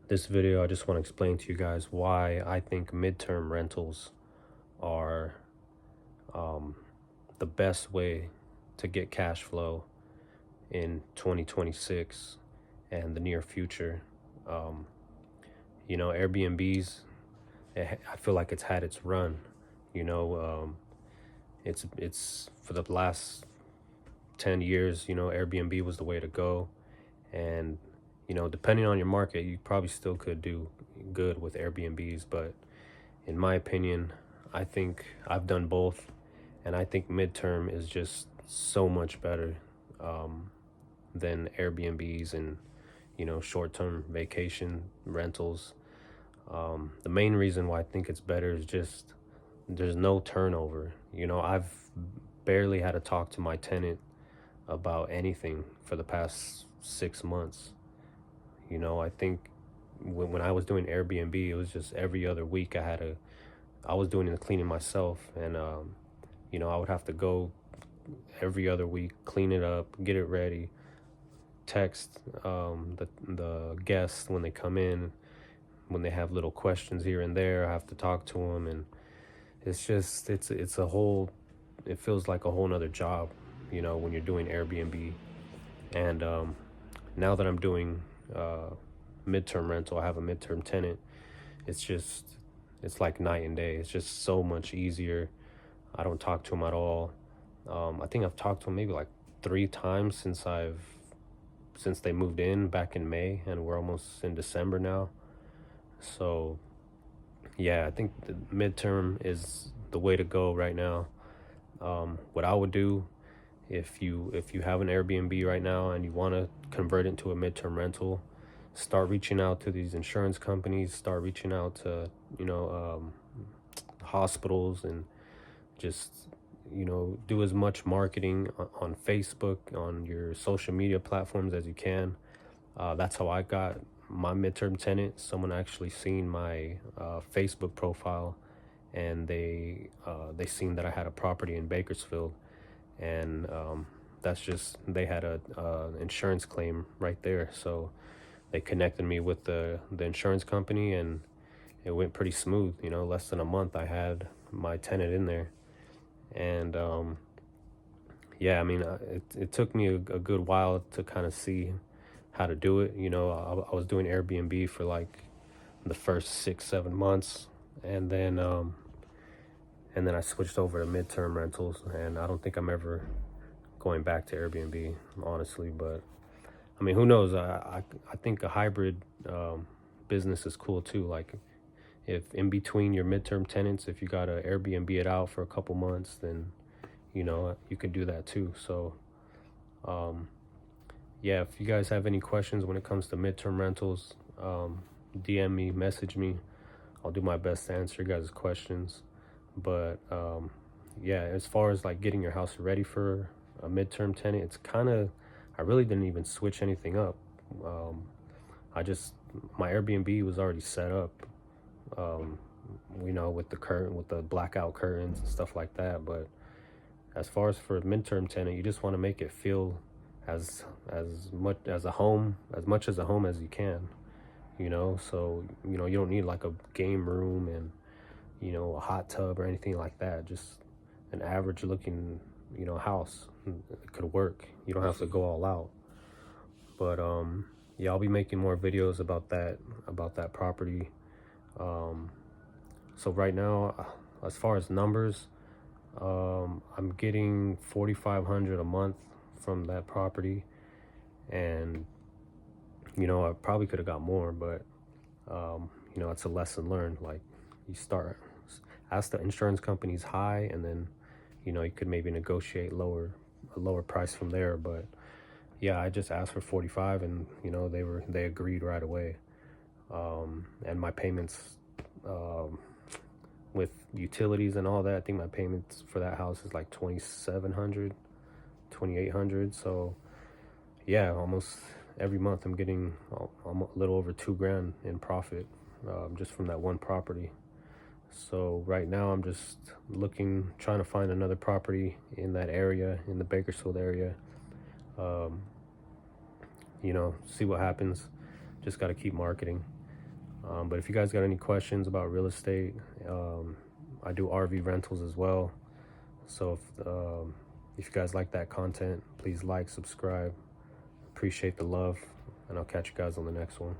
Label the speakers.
Speaker 1: This video, I just want to explain to you guys why I think midterm rentals are um, the best way to get cash flow in 2026 and the near future. Um, Airbnbs, I feel like it's had its run. You know, it's for the last 10 years, Airbnb was the way to go. And, depending on your market, you probably still could do good with Airbnbs. But in my opinion, I think I've done both. And I think midterm is just so much better um, than Airbnbs and, short-term vacation rentals. The main reason why I think it's better is just there's no turnover. I've barely had to talk to my tenant about anything for the past 6 months. I think when I was doing Airbnb, it was just every other week I was doing the cleaning myself. And, I would have to go every other week, clean it up, get it ready, text the guests when they come in, when they have little questions here and there. I have to talk to them. And it's a whole, it feels like a whole nother job, when you're doing Airbnb. And now that I'm doing midterm rental, I have a midterm tenant. It's like night and day. It's just so much easier. I don't talk to him at all. I think I've talked to him maybe like 3 times since they moved in back in May, and we're almost in December now. So yeah, I think the midterm is the way to go right now. What I would do, if you have an Airbnb right now and you want to convert it into a midterm rental, start reaching out to these insurance companies, start reaching out to hospitals, and just do as much marketing on Facebook, on your social media platforms as you can. That's how I got my midterm tenant. Someone actually seen my Facebook profile, and they seen that I had a property in Bakersfield. And that's just, they had a insurance claim right there, so they connected me with the insurance company, and it went pretty smooth. Less than a month I had my tenant in there. And yeah, I mean, it took me a good while to kind of see how to do it. I was doing Airbnb for like the first 6-7 months, and then I switched over to midterm rentals, and I don't think I'm ever going back to Airbnb, honestly. But I mean, who knows? I think a hybrid business is cool too. Like, if in between your midterm tenants, if you got to Airbnb it out for a couple months, then you can do that too. So yeah, if you guys have any questions when it comes to midterm rentals, DM me, message me. I'll do my best to answer your guys' questions. But yeah, as far as like getting your house ready for a midterm tenant, it's kind of, I really didn't even switch anything up. um, I just, my Airbnb was already set up, um, with the curtain, with the blackout curtains and stuff like that. But as far as for a midterm tenant, you just want to make it feel as much as a home, as you can. So you don't need like a game room and a hot tub or anything like that. Just an average looking house. It could work. You don't have to go all out. But yeah, I'll be making more videos about that property. um so right now, as far as numbers, I'm getting 4,500 a month from that property. And I probably could have got more, but it's a lesson learned. Like, you start, ask the insurance companies high, and then you could maybe negotiate a lower price from there. But yeah, I just asked for 45, and they agreed right away. And my payments, um with utilities and all that, I think my payments for that house is like 2,700, 2,800. So yeah, almost every month I'm getting a little over 2 grand in profit, just from that one property. So right now I'm just trying to find another property in that area, in the Bakersfield area. See what happens. Just got to keep marketing. But if you guys got any questions about real estate, I do RV rentals as well. So if you guys like that content, please like, subscribe. Appreciate the love, and I'll catch you guys on the next one.